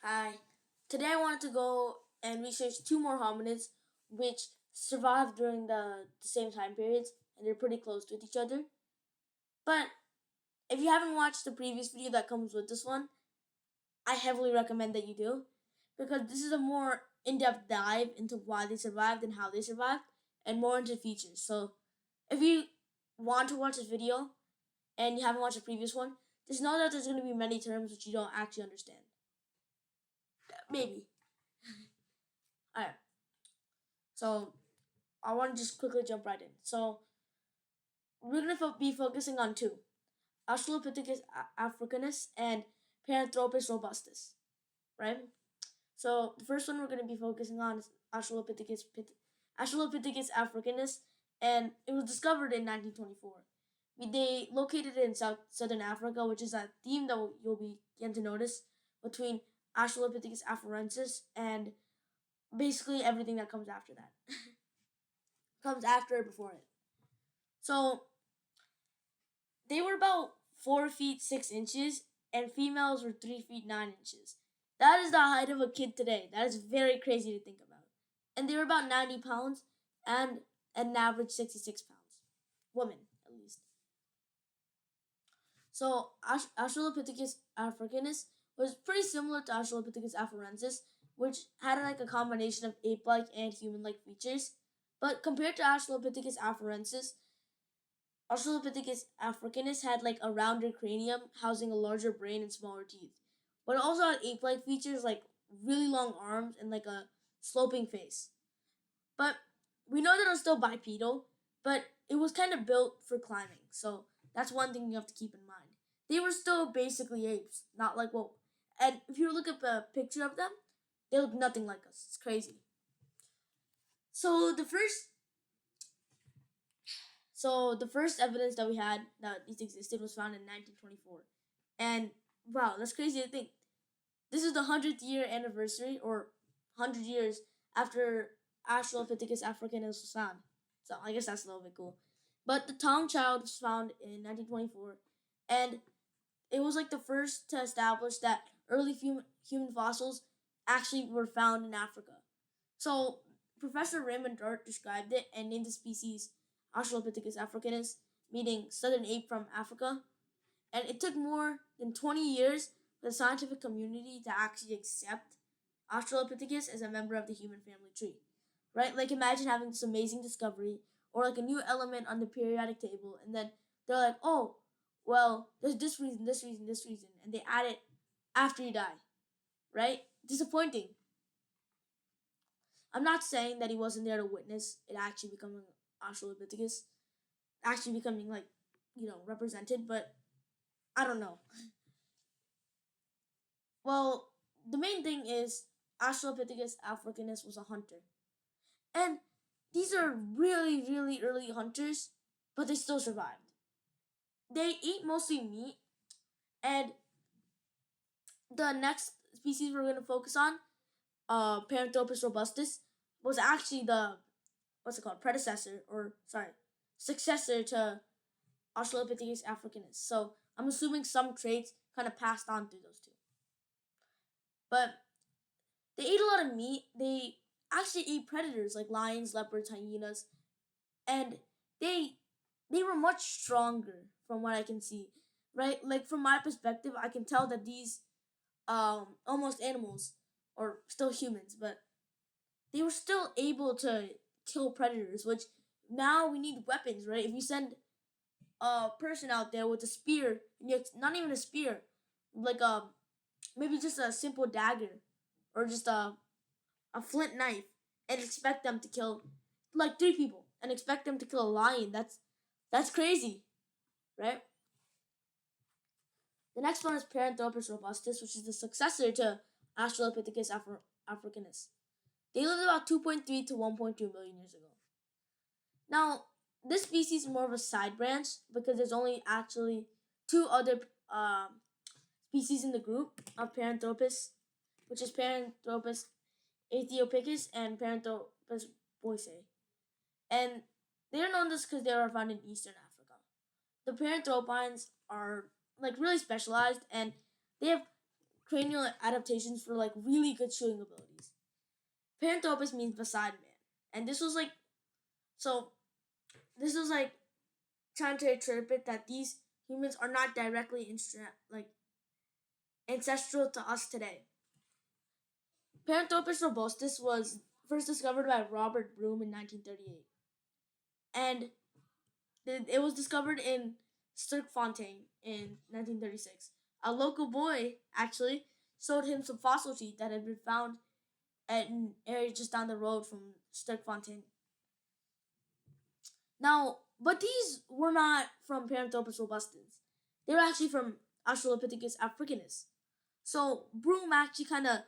Hi. Today I wanted to go and research two more hominids which survived during the same time periods and they're pretty close with each other. But if you haven't watched the previous video that comes with this one, I heavily recommend that you do because this is a more in-depth dive into why they survived and how they survived and more into features. So if you want to watch this video and you haven't watched the previous one, just know that there's going to be many terms which you don't actually understand. Maybe. Alright. So I want to just quickly jump right in. So we're going to be focusing on two: Australopithecus africanus and Paranthropus robustus, right? So the first one we're going to be focusing on is Australopithecus africanus, and it was discovered in 1924. They located it in southern Africa, which is a theme that you'll be getting to notice between Australopithecus afarensis and basically everything that comes after that. Comes after or before it. So they were about 4 feet 6 inches, and females were 3 feet 9 inches. That is the height of a kid today. That is very crazy to think about. And they were about 90 pounds and an average 66 pounds. Women, at least. So Australopithecus africanus was pretty similar to Australopithecus afarensis, which had like a combination of ape-like and human-like features. But compared to Australopithecus afarensis, Australopithecus africanus had like a rounder cranium housing a larger brain and smaller teeth, but it also had ape-like features like really long arms and like a sloping face. But we know that it was still bipedal, but it was kind of built for climbing, so that's one thing you have to keep in mind. They were still basically apes, not like what. And if you look at a picture of them, they look nothing like us. It's crazy. So the first evidence that we had that these existed was found in 1924. And wow, that's crazy to think. This is the 100th year anniversary, or 100 years after Australopithecus africanus was found. So I guess that's a little bit cool. But the Tong child was found in 1924, and it was like the first to establish that early human fossils actually were found in Africa. So Professor Raymond Dart described it and named the species Australopithecus africanus, meaning southern ape from Africa. And it took more than 20 years for the scientific community to actually accept Australopithecus as a member of the human family tree. Right? Like imagine having this amazing discovery or like a new element on the periodic table, and then they're like, oh, well, there's this reason, this reason, this reason, and they add it after you die. Right? Disappointing. I'm not saying that he wasn't there to witness it actually becoming Australopithecus, actually becoming like, represented, but I don't know. Well, the main thing is Australopithecus africanus was a hunter. And these are really, really early hunters, but they still survived. They eat mostly meat, and the next species we're going to focus on, Paranthropus robustus, was actually the what's it called predecessor, or sorry, successor to Australopithecus africanus. So I'm assuming some traits kind of passed on through those two. But they eat a lot of meat. They actually eat predators like lions, leopards, hyenas, and they they were much stronger from what I can see. Right? Like from my perspective, I can tell that these almost animals or still humans, but they were still able to kill predators, which now we need weapons, right? If you send a person out there with a spear, and not even a spear, like maybe just a simple dagger or just a flint knife, and expect them to kill like three people and expect them to kill a lion. That's crazy, right? The next one is Paranthropus robustus, which is the successor to Australopithecus africanus. They lived about 2.3 to 1.2 million years ago. Now, this species is more of a side branch because there's only actually two other species in the group of Paranthropus, which is Paranthropus Ethiopicus and Paranthropus boise. And they are known just because they are found in eastern Africa. The paranthropines are like really specialized, and they have cranial adaptations for like really good chewing abilities. Paranthropus means beside man, and so this was like trying to interpret that these humans are not directly like ancestral to us today. Paranthropus robustus was first discovered by Robert Broom in 1938, and it was discovered in Sterkfontein in 1936. A local boy actually showed him some fossil teeth that had been found at an area just down the road from Sterkfontein. Now, but these were not from Paranthropus robustus. They were actually from Australopithecus africanus. So Broom actually kind of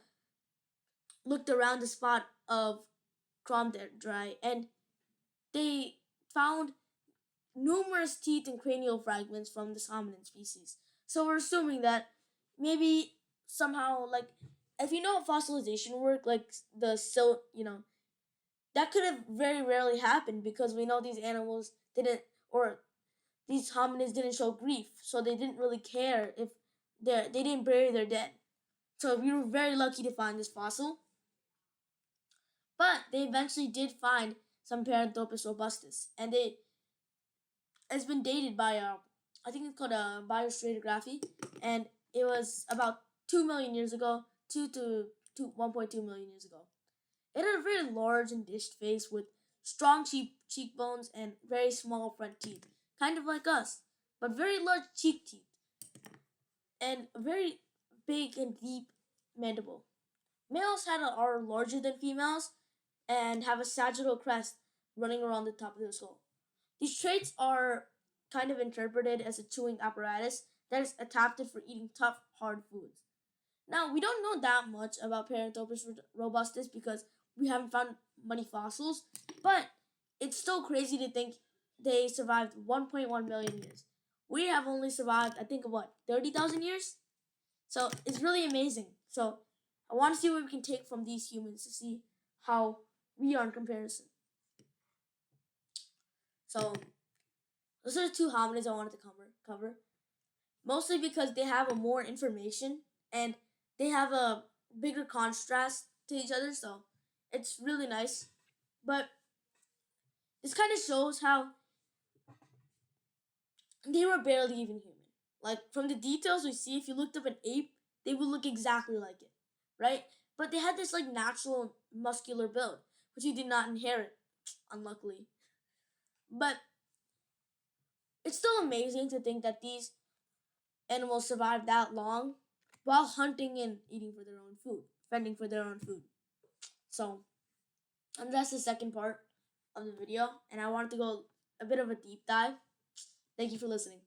looked around the spot of Cromdry and they found numerous teeth and cranial fragments from this hominid species. So we're assuming that maybe somehow, like, if you know how fossilization work, like the silt, that could have very rarely happened because we know these animals didn't, or these hominids didn't show grief, so they didn't really care if they didn't bury their dead. So we were very lucky to find this fossil. But they eventually did find some Paranthropus robustus, and it's been dated by I think it's called a biostratigraphy, and it was about 2 million years ago, 1.2 million years ago. It had a very large and dished face with strong cheekbones and very small front teeth, kind of like us, but very large cheek teeth and a very big and deep mandible. Males are larger than females and have a sagittal crest running around the top of their skull. These traits are kind of interpreted as a chewing apparatus that is adapted for eating tough, hard foods. Now, we don't know that much about Paranthropus robustus because we haven't found many fossils, but it's still crazy to think they survived 1.1 million years. We have only survived, I think, what, 30,000 years? So it's really amazing. So I want to see what we can take from these humans to see how we are in comparison. So those are the two hominids I wanted to cover. Mostly because they have a more information and they have a bigger contrast to each other, so it's really nice. But this kind of shows how they were barely even human. Like from the details we see, if you looked up an ape, they would look exactly like it, right? But they had this like natural muscular build, which we did not inherit, unluckily. But it's still amazing to think that these animals survived that long while hunting and eating for their own food, fending for their own food. So, and that's the second part of the video, and I wanted to go a bit of a deep dive. Thank you for listening.